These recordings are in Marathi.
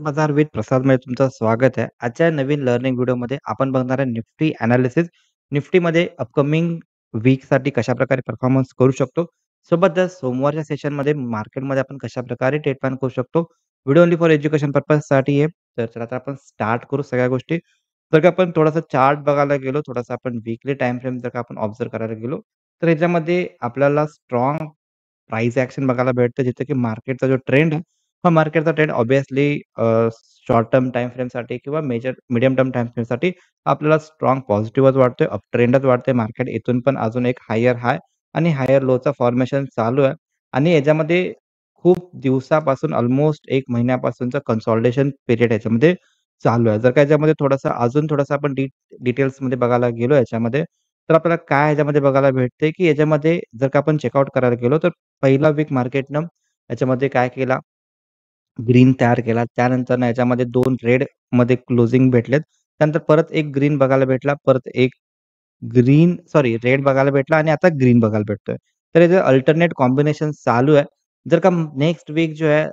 बाजार विथ प्रसादमध्ये तुमचं स्वागत आहे. आजच्या नवीन लर्निंग व्हिडिओमध्ये आपण बघणार आहे निफ्टी एनालिसिस. निफ्टीमध्ये अपकमिंग वीकसाठी कशाप्रकारे परफॉर्मन्स करू शकतो. सोबतच सोमवारच्या सेशनमध्ये मार्केटमध्ये आपण कशाप्रकारे ट्रेड प्लॅन करू शकतो. व्हिडिओ ओन्ली फॉर एज्युकेशन पर्पजसाठी आहे. तर चला आता आपण स्टार्ट करू सगळ्या गोष्टी. जर का आपण थोडासा चार्ट बघायला गेलो, थोडासा आपण वीकली टाईम फ्रेम जर का आपण ऑब्झर्व्ह करायला गेलो, तर ह्याच्यामध्ये आपल्याला स्ट्राँग प्राइस एक्शन बघायला भेटतं, जिथे की मार्केटचा जो ट्रेंड आहे, हा मार्केटचा trend obviously short term time फ्रेमसाठी किंवा मीडियम टर्म टाईम फ्रेमसाठी आपल्याला स्ट्राँग पॉझिटिव्हच वाटतोय, अप ट्रेंडच वाटतंय. मार्केट इथून पण अजून एक हायर हाय आणि हायर लोचा फॉर्मेशन चालू आहे आणि याच्यामध्ये खूप दिवसापासून अल्मोस्ट 1 महिन्यापासूनचं कन्सॉलिडेशन पिरियड याच्यामध्ये चालू आहे. जर का याच्यामध्ये थोडंसं अजून थोडंसं आपण डिटेल्समध्ये बघायला गेलो याच्यामध्ये, तर आपल्याला काय ह्याच्यामध्ये बघायला भेटते, की याच्यामध्ये जर का आपण चेकआउट करायला गेलो, तर पहिला वीक मार्केटनं याच्यामध्ये काय केला, ग्रीन तयार केला. त्यानंतरनं याच्यामध्ये 2 रेडमध्ये क्लोजिंग भेटलेत. त्यानंतर परत एक ग्रीन बघायला भेटला. परत एक रेड बघायला भेटला आणि आता ग्रीन बघायला भेटतोय. तर याचे अल्टरनेट कॉम्बिनेशन चालू आहे. जर का नेक्स्ट वीक जो आहे,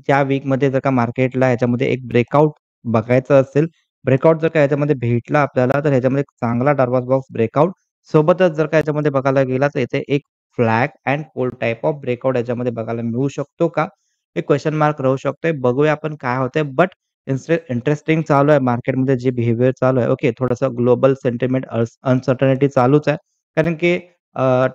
त्या वीकमध्ये जर का मार्केटला ह्याच्यामध्ये एक ब्रेकआउट बघायचं असेल, ब्रेकआउट जर का ह्याच्यामध्ये भेटला आपल्याला, तर ह्याच्यामध्ये एक चांगला डार्क बॉक्स ब्रेकआउट सोबतच जर का ह्याच्यामध्ये बघायला गेला, तर इथे एक flag end hold type of breakout याच्यामध्ये बघायला मिळू शकतो का? एक क्वेशन मार्क राहू शकतोय. बघूया आपण काय होतंय. बट इंटरेस्टिंग चालू आहे मार्केटमध्ये जे बिहेवियर चालू आहे. ओके, थोडंसं ग्लोबल सेंटिमेंट अनसर्टनिटी चालूच आहे. कारण की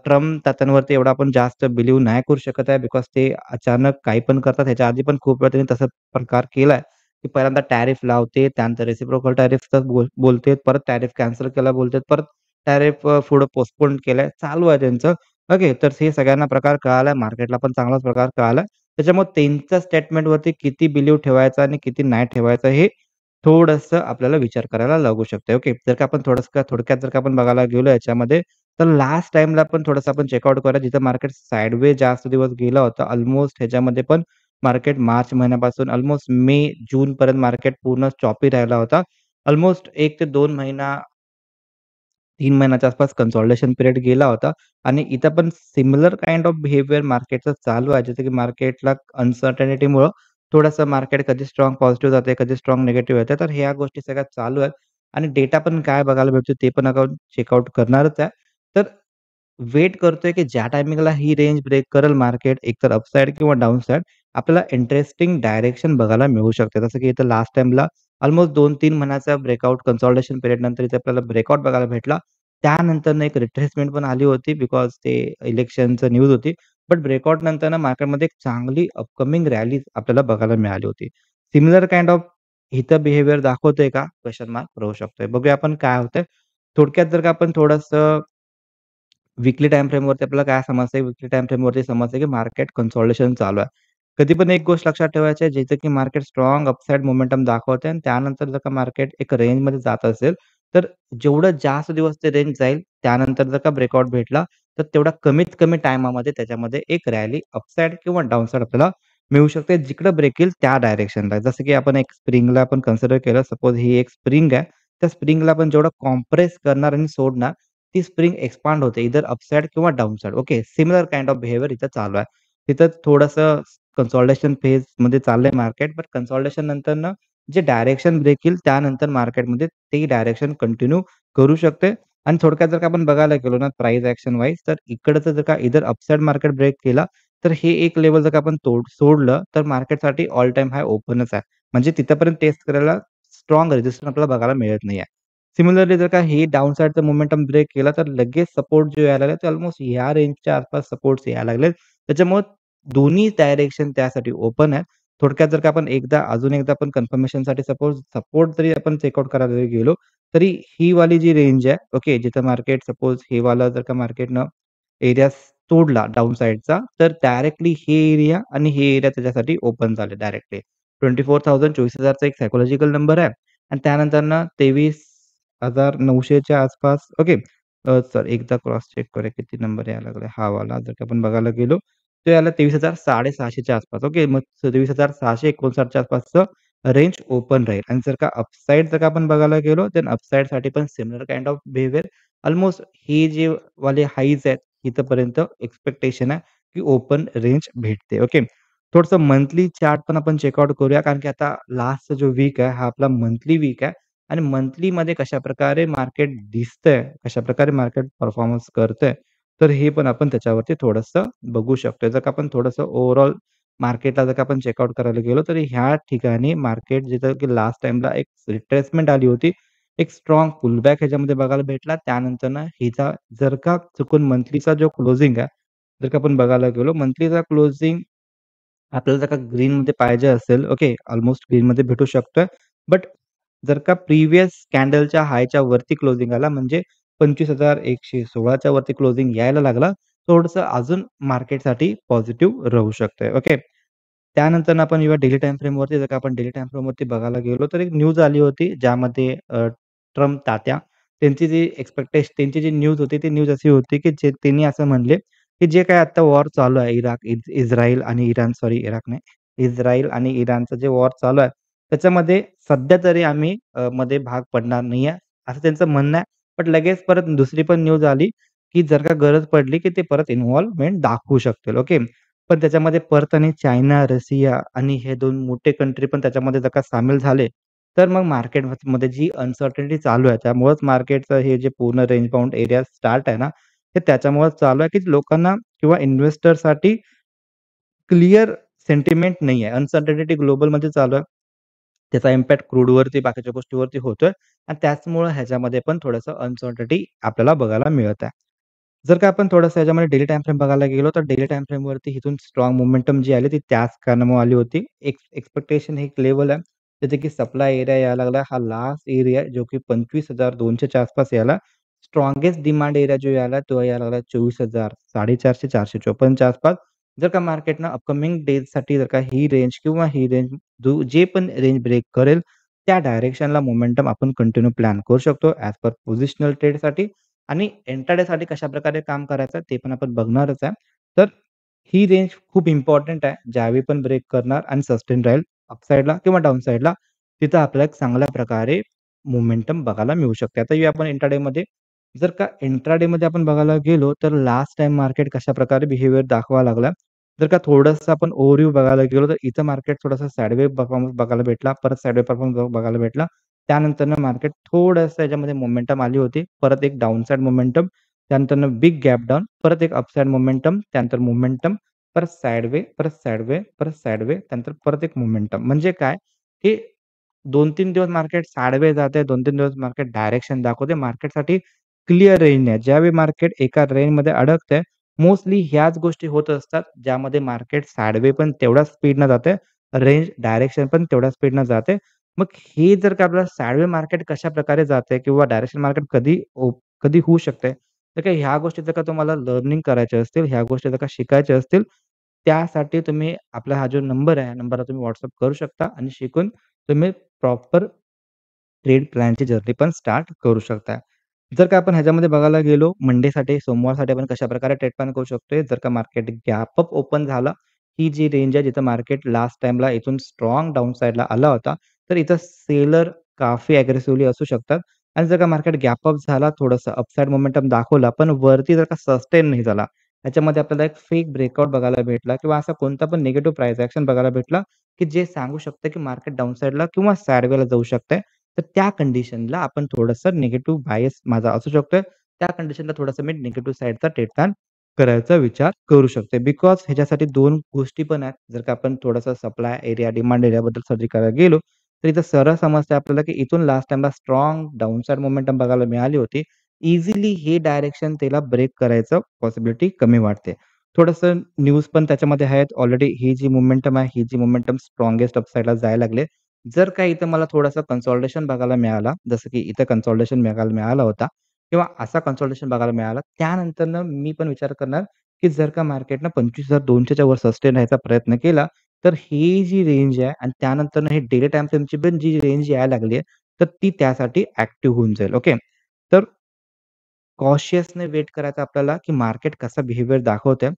ट्रम्प त्यांच्यावरती एवढा आपण जास्त बिलीव्ह नाही करू शकत आहे. बिकॉज ते अचानक काही पण करतात. ह्याच्या आधी पण खूप वेळा त्यांनी तसा प्रकार केलाय, की पहिल्यांदा टॅरिफ लावते, त्यानंतर रेसिप्रोकल टॅरिफचं बोलतेत, परत टॅरिफ कॅन्सल केला बोलतेत, परत टॅरिफ पुढे पोस्टपोन केलाय. चालू आहे त्यांचं. ओके, तर हे सगळ्यांना प्रकार कळालाय. मार्केटला पण चांगलाच प्रकार कळालाय. त्याच्यामुळे त्यांच्या स्टेटमेंटवरती किती बिलीव्ह ठेवायचा आणि किती नाही ठेवायचं हे थोडंसं आपल्याला विचार करायला लागू शकते. ओके. जर का आपण थोडंसं थोडक्यात जर का आपण बघायला गेलो याच्यामध्ये, तर लास्ट टाईमला पण थोडंसं आपण चेकआउट करूया जिथं मार्केट साइडवेज जास्त दिवस गेला होता. ऑलमोस्ट ह्याच्यामध्ये पण मार्केट मार्च महिन्यापासून ऑलमोस्ट मे, जूनपर्यंत मार्केट पूर्ण चॉपी राहिला होता. ऑलमोस्ट 1 ते 2 महिना 3 महिन्याच्या आसपास कन्सॉलिडेशन पिरियड गेला होता आणि इथं पण सिमिलर काइंड ऑफ बिहेवियर मार्केटचं चालू आहे. जसं की मार्केटला अनसर्टनिटीमुळं थोडंसं मार्केट कधी स्ट्राँग पॉझिटिव्ह जाते, कधी स्ट्राँग निगेटिव्ह येते. तर ह्या गोष्टी सगळ्या चालू आहेत आणि डेटा पण काय बघायला भेटतो ते पण आपण चेकआउट करणारच आहे. तर वेट करतोय, की ज्या टायमिंगला ही रेंज ब्रेक करेल मार्केट एकतर अपसाइड किंवा डाउनसाइड आपल्याला इंटरेस्टिंग डायरेक्शन बघायला मिळू शकते. जसं की इथं लास्ट टाईमला ऑलमोस्ट 2-3 महिन्याचा ब्रेकआउट कन्सॉलिडेशन पिरियड नंतर इथे आपल्याला ब्रेकआउट बघायला भेटला. त्यानंतरनं एक रिट्रेसमेंट पण आली होती बिकॉज ते इलेक्शनचं न्यूज होती. बट ब्रेकआउट नंतरनं मार्केटमध्ये एक चांगली अपकमिंग रॅली आपल्याला बघायला मिळाली होती. सिमिलर काइंड ऑफ इथं बिहेवियर दाखवतोय का? क्वेशन मार्क राहू शकतोय. बघूया आपण काय होतंय. थोडक्यात जर का आपण थोडंसं वीकली टाईम फ्रेमवरती आपल्याला काय समजतंय, वीकली टाईम फ्रेमवरती समजतंय की मार्केट कन्सॉलिडेशन चालू आहे. कधी पण एक गोष्ट लक्षात ठेवायची आहे, जिथे की मार्केट स्ट्राँग अपसाइड मोमेंटम दाखवते आणि त्यानंतर जर का मार्केट एक रेंजमध्ये जात असेल, तर जेवढं जास्त दिवस ते रेंज जाईल, त्यानंतर जर का ब्रेकआउट भेटला, तर तेवढा कमीत कमी टाईमामध्ये त्याच्यामध्ये एक रॅली अपसाइड किंवा डाउनसाइड आपल्याला मिळू शकते. जिकडं ब्रेक येईल त्या डायरेक्शनला. जसं की आपण एक स्प्रिंगला आपण कन्सिडर केलं. सपोज ही एक स्प्रिंग आहे. त्या स्प्रिंगला आपण जेवढं कॉम्प्रेस करणार आणि सोडणार, ती स्प्रिंग एक्सपांड होते. इधर अपसाइड किंवा downside. Okay. Similar kind of behaviour इथं चालू आहे. तिथं थोडंसं कन्सॉलिडेशन फेजमध्ये चाललंय मार्केट. बट कन्सॉलिडेशन नंतरनं जे डायरेक्शन ब्रेक येईल त्यानंतर मार्केटमध्ये ते डायरेक्शन कंटिन्यू करू शकते. आणि थोडक्यात जर का आपण बघायला गेलो ना प्राइस एक्शन वाईज तर इकडचं जर का इधर अपसाइड मार्केट ब्रेक केला, तर हे एक लेव्हल जर का आपण सोडलं, तर मार्केटसाठी ऑल टाईम हाय ओपनच आहे. म्हणजे तिथपर्यंत टेस्ट करायला स्ट्राँग रेझिस्टन्स आपल्याला बघायला मिळत नाहीये. सिमिलरली जर का हे डाउन साइडचा मोमेंटम ब्रेक केला, तर लगेच सपोर्ट जो यायला लागला, ते ऑलमोस्ट ह्या रेंजच्या आसपास सपोर्ट्स यायला लागलेत. त्याच्यामुळे दोन्ही डायरेक्शन त्यासाठी ओपन आहे. थोडक्यात जर का आपण अजून एकदा आपण कन्फर्मेशनसाठी सपोर्ट जरी आपण चेकआउट करायला जरी गेलो, तरी ही वाली जी रेंज आहे, ओके, जिथं मार्केट सपोज हे वाला जर का मार्केटनं एरिया तोडला डाउन साइडचा, तर डायरेक्टली हे एरिया आणि हे एरिया त्याच्यासाठी ओपन झाले डायरेक्टली. 24,000 24,000चा एक सायकॉलॉजिकल नंबर आहे आणि त्यानंतरनं 23,900 च्या आसपास ओके. सर एकदा क्रॉस चेक करूया किती नंबर यायला लागलाय. हा वाला जर का आपण बघायला गेलो, तो याला 23,650 च्या आसपास. ओके. मग 23,659 च्या आसपासचं रेंज ओपन राहील आणि जर का अपसाइड जर का आपण बघायला गेलो, तर अपसाइडसाठी पण similar kind of behaviour almost ही जे वाले हाईज आहेत, इथपर्यंत एक्स्पेक्टेशन आहे, की ओपन रेंज भेटते. ओके. थोडंसं मंथली चार्ट पण आपण चेकआउट करूया, कारण की आता लास्टचा जो वीक आहे, हा आपला मंथली वीक आहे आणि मंथलीमध्ये कशाप्रकारे मार्केट दिसतंय, कशाप्रकारे मार्केट परफॉर्मन्स करतंय, तर हे पण आपण त्याच्यावरती थोडंसं बघू शकतो. जर का आपण थोडंसं ओव्हरऑल मार्केटला जर का आपण चेकआउट करायला गेलो, तर ह्या ठिकाणी मार्केट जिथं की लास्ट टाईमला एक रिट्रेसमेंट आली होती. एक स्ट्राँग पुलबॅक ह्याच्यामध्ये बघायला भेटला. त्यानंतरनं हिचा जर का चुकून मंथलीचा जो क्लोजिंग आहे, जर का आपण बघायला गेलो, मंथलीचा क्लोजिंग आपल्याला जर का ग्रीनमध्ये पाहिजे असेल, ओके, अल्मोस्ट ग्रीनमध्ये भेटू शकतोय. बट जर का प्रिव्हियस कॅन्डलच्या हायच्या वरती क्लोजिंग आला म्हणजे 25,116 च्या वरती क्लोजिंग यायला लागला, थोडंसं अजून मार्केटसाठी पॉझिटिव्ह राहू शकतंय. ओके. त्यानंतर आपण जेव्हा डेली टाईम फ्रेमवरती जर का आपण डेली टाईम फ्रेमवरती बघायला गेलो, तर एक न्यूज आली होती ज्यामध्ये ट्रम्प तात्या त्यांची जी न्यूज होती, ती न्यूज अशी होती, की जे त्यांनी असं म्हणले, की जे काही आता वॉर चालू आहे इस्राईल आणि इराण सॉरी इराक नाही. इस्राईल आणि इराणचं जे वॉर चालू आहे, त्याच्यामध्ये सध्या तरी आम्ही मध्ये भाग पडणार नाहीये, असं त्यांचं म्हणणं आहे. पण लगेच परत दुसरी पण न्यूज आली, की जर का गरज पडली, की ते परत इन्व्हॉल्वमेंट दाखवू शकतील. ओके. पण त्याच्यामध्ये परत आणि चायना, रशिया आणि हे 2 मोठे कंट्री पण त्याच्यामध्ये जर का सामील झाले, तर मग मार्केटमध्ये जी अनसर्टेनिटी चालू आहे, त्यामुळेच मार्केटचं हे जे पूर्ण रेंज बाउंड एरिया स्टार्ट आहे ना, हे त्याच्यामुळेच चालू आहे, की लोकांना किंवा इन्व्हेस्टरसाठी क्लिअर सेंटिमेंट नाही आहे. अनसर्टेनिटी ग्लोबलमध्ये चालू आहे. त्याचा इम्पॅक्ट क्रूडवरती, बाकीच्या गोष्टीवरती होतोय आणि त्याचमुळं ह्याच्यामध्ये पण थोडंसं अनसर्टेनिटी आपल्याला बघायला मिळत आहे. जर का आपण थोडंसं ह्याच्यामध्ये डेली टाईम फ्रेम बघायला गेलो, तर डेली टाईम फ्रेमवरती इथून स्ट्राँग मोमेंटम जी आली ती त्याच कारणामुळे आली होती. एक्स्पेक्टेशन ही एक लेव्हल आहे, त्याचे की सप्लाय एरिया यायला लागला. हा लास्ट एरिया जो की 25,200 च्या आसपास यायला. स्ट्राँगेस्ट डिमांड एरिया जो यायला तो यायला लागला 24,000, 450, 454 च्या आसपास. जर का मार्केटनं अपकमिंग डेजसाठी जर का ही रेंज किंवा ही रेंज जे पण रेंज ब्रेक करेल, त्या डायरेक्शनला मोमेंटम आपण कंटिन्यू प्लॅन करू शकतो ॲज पर पोझिशनल ट्रेडसाठी आणि इंट्राडेसाठी कशाप्रकारे काम करायचं ते पण आपण बघणारच आहे. तर ही रेंज खूप इम्पोर्टंट आहे. ज्यावेळी पण ब्रेक करणार आणि सस्टेन राहील अपसाइडला किंवा डाउन साइडला, तिथं आपल्याला एक चांगल्या प्रकारे मोमेंटम बघायला मिळू शकते. आता येऊया आपण इंट्राडेमध्ये. जर का इंट्राडेमध्ये आपण बघायला गेलो, तर लास्ट टाईम मार्केट कशाप्रकारे बिहेवियर दाखवायला लागला. जर का थोडंसं आपण ओव्हरव्ह्यू बघायला गेलो, तर इथं मार्केट थोडंसं साइडवेज परफॉर्मन्स बघायला भेटला. परत साइडवेज परफॉर्मन्स बघायला भेटला. त्यानंतरनं मार्केट थोडंसं याच्यामध्ये मोमेंटम आली होती. परत एक डाउन साइड मोमेंटम, त्यानंतरनं बिग गॅप डाउन, परत एक अपसाइड मोमेंटम, त्यानंतर मोमेंटम, परत साइडवे, परत साइडवे, परत साइडवे, त्यानंतर परत एक मोमेंटम. म्हणजे काय, की 2-3 दिवस मार्केट साइडवेज जातंय, 2-3 दिवस मार्केट डायरेक्शन दाखवते. मार्केटसाठी क्लिअर रेंज नाही. ज्यावेळी मार्केट एका रेंजमध्ये अडकतंय, मोस्टली ह्याच गोष्टी होत असतात, ज्यामध्ये मार्केट साइडवे पण तेवढ्याच स्पीडनं जाते, रेंज डायरेक्शन पण तेवढ्याच स्पीडनं जाते. मग हे जर का आपल्याला साइडवे मार्केट कशाप्रकारे जातंय किंवा डायरेक्शन मार्केट कधी होऊ शकते, तर काही ह्या गोष्टी जर का तुम्हाला लर्निंग करायच्या असतील, ह्या गोष्टी जर का शिकायच्या असतील, त्यासाठी तुम्ही आपला हा जो नंबर आहे, या नंबरला तुम्ही WhatsApp करू शकता आणि शिकून तुम्ही प्रॉपर ट्रेड प्लॅनची जर्नी पण स्टार्ट करू शकता. जर का आपण ह्याच्यामध्ये बघायला गेलो मंडेसाठी, सोमवारसाठी आपण कशाप्रकारे ट्रेड प्लॅन करू शकतोय. जर का मार्केट गॅप अप ओपन झाला, ही जी रेंज आहे जिथं मार्केट लास्ट टाईमला इथून स्ट्राँग डाउन साइडला आला होता, तर इथं सेलर काफी अग्रेसिव्हली असू शकतात आणि जर का मार्केट गॅप अप झाला, थोडंसं अपसाइड मोमेंटम दाखवला, पण वरती जर का सस्टेन नाही झाला, त्याच्यामध्ये आपल्याला एक फेक ब्रेकआउट बघायला भेटला किंवा असा कोणता पण निगेटिव्ह प्राइस एक्शन बघायला भेटला, की जे सांगू शकतं की मार्केट डाउन साइडला किंवा साइडवेला जाऊ शकतंय. तर त्या कंडिशनला आपण थोडंसं निगेटिव्ह बायस माझा असू शकतोय. त्या कंडिशनला थोडंसं मी निगेटिव्ह साइडचा ट्रेड प्लॅन करायचा विचार करू शकते. बिकॉज ह्याच्यासाठी 2 गोष्टी पण आहेत. जर का आपण थोडंसं सप्लाय एरिया, डिमांड एरियाबद्दल स्टडी करायला गेलो, तर इथं सरळ समजतंय आपल्याला, की इथून लास्ट टाईमला स्ट्राँग डाउन साइड मोमेंटम बघायला मिळाली होती. इझिली हे डायरेक्शन त्याला ब्रेक करायचं पॉसिबिलिटी कमी वाटते. थोडंसं न्यूज पण त्याच्यामध्ये आहेत. ऑलरेडी ही जी मोमेंटम आहे, ही जी मोमेंटम स्ट्राँगेस्ट अपसाइडला जायला लागले. जर का इथं मला थोडंसं कन्सॉलिडेशन बघायला मिळाला, जसं की इथं कन्सॉलिडेशन बघायला मिळाला होता किंवा असा कन्सॉलिडेशन बघायला मिळाला, त्यानंतरनं मी पण विचार करणार, की जर का मार्केटनं 25,200 च्या वर सस्टेन राहायचा प्रयत्न केला, तर ही जी रेंज आहे आणि त्यानंतरनं हे डेली टाईम फ्रेमची पण जी रेंज यायला लागली आहे, तर ती त्यासाठी ॲक्टिव्ह होऊन जाईल. ओके. तर कॉशियसने वेट करायचं आपल्याला, की मार्केट कसा बिहेवियर दाखवतंय.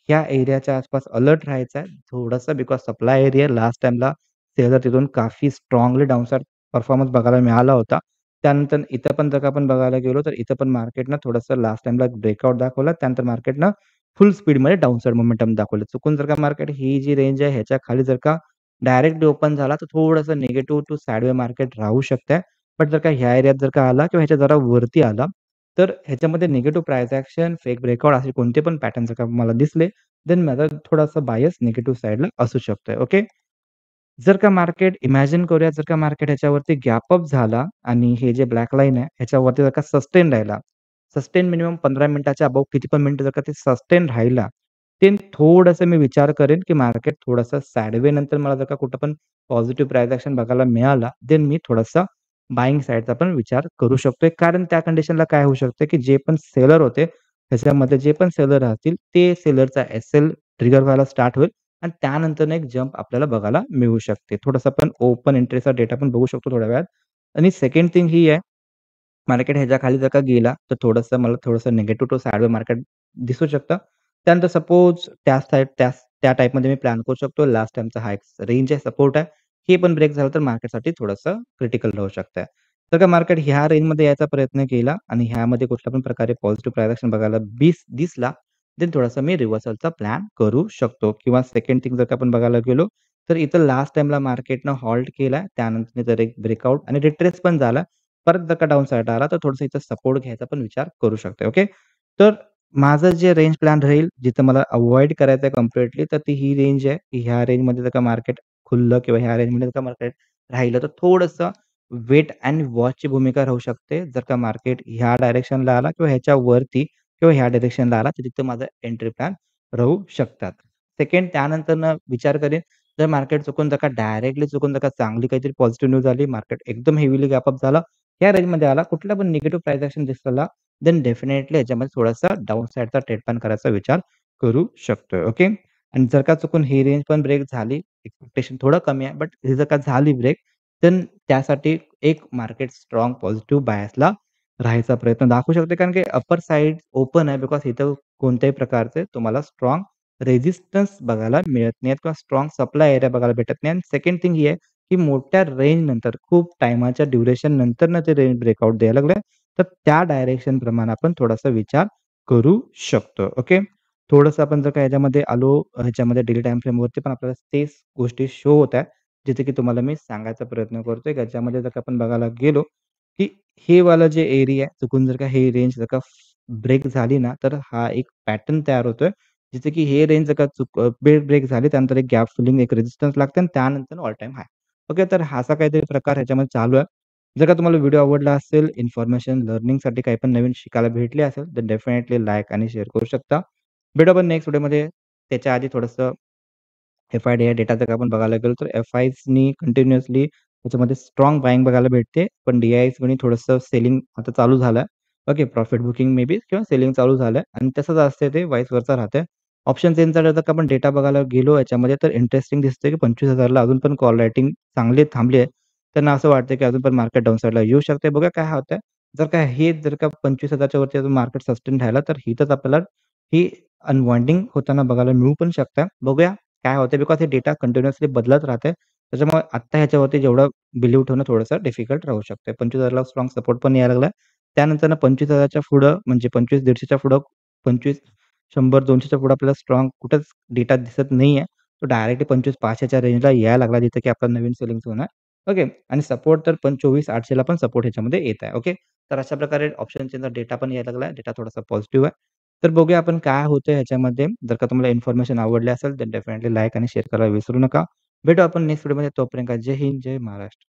ह्या एरियाच्या आसपास अलर्ट राहायचं आहे. थोडंसं बिकॉज सप्लाय एरिया लास्ट टाईमला सेलर तिथून काफी स्ट्राँगली डाउनसाइड परफॉर्मन्स बघायला मिळाला होता. त्यानंतर इथं पण जर का आपण बघायला गेलो, तर इथं पण मार्केटनं थोडंसं लास्ट टाईमला ब्रेकआउट दाखवला. त्यानंतर मार्केटनं फुल स्पीडमध्ये डाउन साइड मोमेंटम दाखवलं. चुकून जर का मार्केट ही जी रेंज आहे ह्याच्या खाली जर का डायरेक्टली ओपन झाला, तर थोडंसं निगेटिव्ह टू साइडवे मार्केट राहू शकतंय. बट जर का ह्या एरियात जर का आला किंवा ह्याच्या जरा वरती आला, तर ह्याच्यामध्ये negative price action, fake breakout असे कोणते पण पॅटर्न जर का मला दिसले, देन माझा थोडासा बायस निगेटिव्ह साइडला असू शकतोय. ओके. जर का मार्केट इमॅजिन करूया, जर का मार्केट ह्याच्यावरती गॅप अप झाला आणि हे जे ब्लॅक लाईन आहे, ह्याच्यावरती जर का सस्टेन राहिला. सस्टेन मिनिमम 15 मिनिटाच्या अबोव्ह किती पण मिनिटं जर का ते सस्टेन राहिला, ते थोडंसं मी विचार करेन, की मार्केट थोडंसं साइडवे नंतर मला जर का कुठं पण पॉझिटिव्ह प्राइस एक्शन बघायला मिळाला, देन मी थोडासा बायिंग साइडचा पण विचार करू शकतोय. कारण त्या कंडिशनला काय होऊ शकतं, की जे पण सेलर होते, त्याच्यामध्ये जे पण सेलर राहतील, ते सेलरचा एस-एल ट्रिगर व्हायला स्टार्ट होईल आणि त्यानंतर एक जंप आपल्याला बघायला मिळू शकते. थोडंसं आपण ओपन इंटरेस्टचा डेटा पण बघू शकतो थोड्या वेळात. आणि सेकंड थिंग ही आहे, मार्केट ह्याच्या खाली जर का गेला, तर मला थोडंसं निगेटिव्ह टू साइडवे मार्केट दिसू शकतं. त्यानंतर सपोज त्या टाइपमध्ये मी प्लॅन करू शकतो. लास्ट टाईमचा हा एक रेंज आहे, सपोर्ट आहे. हे पण ब्रेक झालं तर मार्केटसाठी थोडंसं क्रिटिकल राहू शकतं. जर का मार्केट ह्या रेंजमध्ये यायचा प्रयत्न केला आणि ह्यामध्ये कुठल्या पण प्रकारे पॉझिटिव्ह प्रायझेक्शन बघायला दिसला, देन थोडासा मी रिव्हर्सलचा प्लॅन करू शकतो किंवा सेकंड थिंग जर का आपण बघायला गेलो, तर इथं लास्ट टाईमला मार्केटनं हॉल्ट केलाय. त्यानंतर जर एक ब्रेकआउट आणि रिट्रेस पण झाला. परत जर का डाउन साइडला आला, तर थोडंसं इथं सपोर्ट घ्यायचा पण विचार करू शकतो. ओके. तर माझं जे रेंज प्लॅन राहील, जिथं मला अव्हॉइड करायचं आहे कंप्लीटली, तर ती ही रेंज आहे, की ह्या रेंजमध्ये जर का मार्केट खुललं किंवा ह्या रेंजमध्ये जर का मार्केट राहिलं, तर थोडंसं वेट अँड वॉचची भूमिका राहू शकते. जर का मार्केट ह्या डायरेक्शनला आला किंवा ह्याच्यावरती किंवा ह्या डायरेक्शनला आला, तर तिथं माझं एंट्री प्लॅन राहू शकतात. सेकंड त्यानंतरनं विचार करेन, जर मार्केट चुकून जर का डायरेक्टली चुकून जर का चांगली काहीतरी पॉझिटिव्ह न्यूज आली, मार्केट एकदम हेवीली गॅप अप झाला, या रेंजमध्ये आला, कुठला पण निगेटिव्ह प्राइस एक्शन दिसला, देन डेफिनेटली ह्याच्यामध्ये थोडासा डाउन साइडचा ट्रेड प्लॅन करायचा विचार करू शकतोय. ओके. आणि जर का चुकून ही रेंज पण ब्रेक झाली, एक्स्पेक्टेशन थोडं कमी आहे, बट ही जर का झाली ब्रेक, देन त्यासाठी एक मार्केट स्ट्राँग पॉझिटिव्ह बायसला राहायचा प्रयत्न दाखवू शकते. कारण की अपर साइड ओपन आहे बिकॉज इथं कोणत्याही प्रकारचे तुम्हाला स्ट्राँग रेझिस्टन्स बघायला मिळत नाहीत किंवा स्ट्राँग सप्लाय एरिया बघायला भेटत नाही. आणि सेकंड थिंग ही आहे, की मोठ्या रेंजनंतर खूप टाईमाच्या ड्युरेशन नंतरनं ते रेंज ब्रेकआउट द्यायला लागले. तर त्या डायरेक्शन प्रमाणे आपण थोडासा विचार करू शकतो. ओके. थोडंसं आपण जर का ह्याच्यामध्ये आलो, ह्याच्यामध्ये डेली टाईम फ्रेमवरती पण आपल्याला तेच गोष्टी शो होत आहेत. जिथे की तुम्हाला मी सांगायचा प्रयत्न करतोय. ह्याच्यामध्ये जर का आपण बघायला गेलो, की हे वाला जे एरिया आहे, चुकून जर का ही रेंज जर का ब्रेक झाली ना, तर हा एक पॅटर्न तयार होतोय. जिथे की हे रेंज जर का ब्रेक झाली, त्यानंतर एक गॅप फिलिंग, एक रेझिस्टन्स लागते आणि त्यानंतर ऑल टाईम हाय. ओके, तर असा काहीतरी प्रकार ह्याच्यामध्ये चालू आहे. जर का तुम्हाला व्हिडिओ आवडला असेल, इन्फॉर्मेशन लर्निंगसाठी काही पण नवीन शिकायला भेटले असेल, तर डेफिनेटली लाईक आणि शेअर करू शकता. भेटू आपण नेक्स्ट व्हिडिओमध्ये. त्याच्या आधी थोडंसं एफ-आय-डी-आय डेटा जर का आपण बघायला गेलो, तर एफ-आयजनी कंटिन्युअसली त्याच्यामध्ये स्ट्राँग बायिंग बघायला भेटते. पण डी-आयजनी थोडंसं सेलिंग आता चालू झालं. Okay, profit booking may be किंवा सेलिंग चालू झालंय आणि तसंच असते ते व्हाईस वर्सा राहतंय. ऑप्शन चेनचा जर का आपण डेटा बघायला गेलो याच्यामध्ये, तर इंटरेस्टिंग दिसतंय की 25,000 ला अजून पण कॉल रायटिंग चांगली थांबली आहे. त्यांना असं वाटतं की अजून पण मार्केट डाउन साइडला येऊ शकते. बघूया काय होतंय. जर का 25,000 च्या वरती अजून मार्केट सस्टेन राहिला, तर इथंच आपल्याला ही अनवाइंडिंग होताना बघायला मिळू पण शकतं. बघूया काय होतंय बिकॉज हे डेटा कंटिन्युअसली बदलत राहतंय. त्याच्यामुळे आत्ता ह्याच्यावरती जेवढं बिलीव्ह ठेवणं थोडंसं डिफिकल्ट राहू शकतंय. 25,000 ला स्ट्राँग सपोर्ट पण यायला लागलाय. त्यानंतरनं 25,000 च्या पुढं म्हणजे 25,150 च्या पुढं 25 100-200 च्या पुढे आपल्याला स्ट्राँग कुठंच डेटा दिसत नाहीये. तो डायरेक्टली 25,500 च्या रेंजला यायला लागला जिथं की आपला नवीन सेलिंग होणार. ओके. आणि सपोर्ट तर 24,800 ला पण सपोर्ट ह्याच्यामध्ये येत आहे. ओके. तर अशा प्रकारे ऑप्शन चेनचा डेटा पण यायला लागला. डेटा थोडासा पॉझिटिव्ह आहे. तर बघूया आपण काय होतंय ह्याच्यामध्ये. जर का तुम्हाला इन्फॉर्मेशन आवडली असेल, तर डेफिनेटली लाईक आणि शेअर करायला विसरू नका. भेटू आपण नेक्स्ट व्हिडिओमध्ये. तोपर्यंत जय हिंद, जय महाराष्ट्र.